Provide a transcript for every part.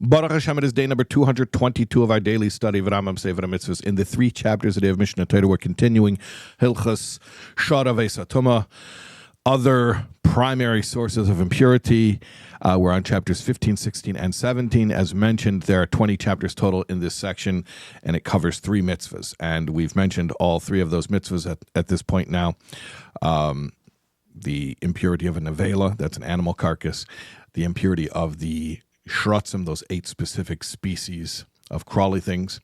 Baruch Hashem, it is day number 222 of our daily study of Rambam, Sefer, HaMitzvos. In the 3 chapters a day of Mishnah Torah, we're continuing Hilchas Shara Ve'Satuma, other primary sources of impurity. We're on chapters 15, 16, and 17. As mentioned, there are 20 chapters total in this section, and it covers 3 mitzvahs. And we've mentioned all 3 of those mitzvahs at this point now. The impurity of a nevela, that's an animal carcass, the impurity of the shrotzim, those 8 specific species of crawly things.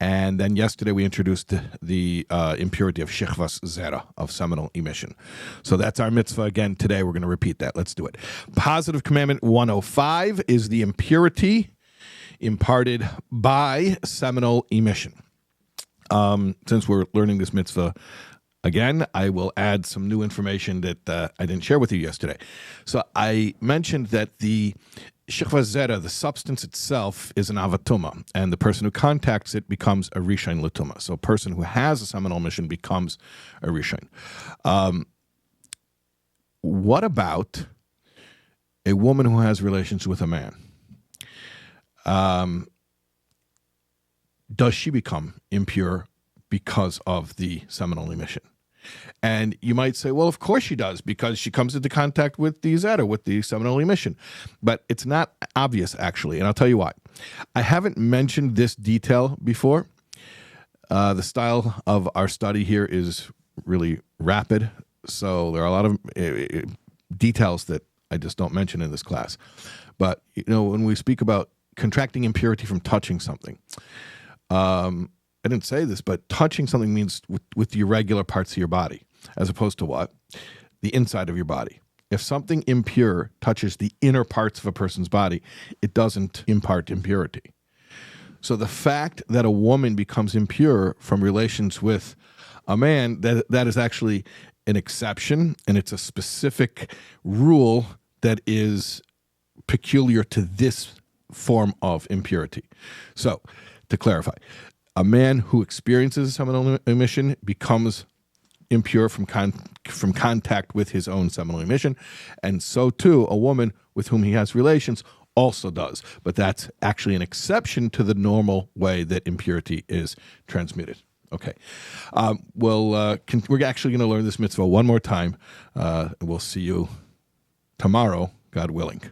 And then yesterday we introduced the impurity of shechvas zera, of seminal emission. So that's our mitzvah. Again, today we're going to repeat that. Let's do it. Positive Commandment 105 is the impurity imparted by seminal emission. Since we're learning this mitzvah again, I will add some new information that I didn't share with you yesterday. So I mentioned that the shechvas zera, the substance itself, is an avatuma, and the person who contacts it becomes a rishon l'tuma. So a person who has a seminal emission becomes a rishon. What about a woman who has relations with a man? Does she become impure because of the seminal emission? And you might say, well, of course she does, because she comes into contact with the zera, with the seminal emission. But it's not obvious, actually, and I'll tell you why. I haven't mentioned this detail before. The style of our study here is really rapid, so there are a lot of details that I just don't mention in this class. But, you know, when we speak about contracting impurity from touching something, I didn't say this, but touching something means with the irregular parts of your body, as opposed to what? The inside of your body. If something impure touches the inner parts of a person's body, it doesn't impart impurity. So the fact that a woman becomes impure from relations with a man, that is actually an exception, and it's a specific rule that is peculiar to this form of impurity. So, to clarify, a man who experiences seminal emission becomes impure from contact with his own seminal emission, and so too a woman with whom he has relations also does. But that's actually an exception to the normal way that impurity is transmitted. Okay, we're actually going to learn this mitzvah one more time. We'll see you tomorrow, God willing.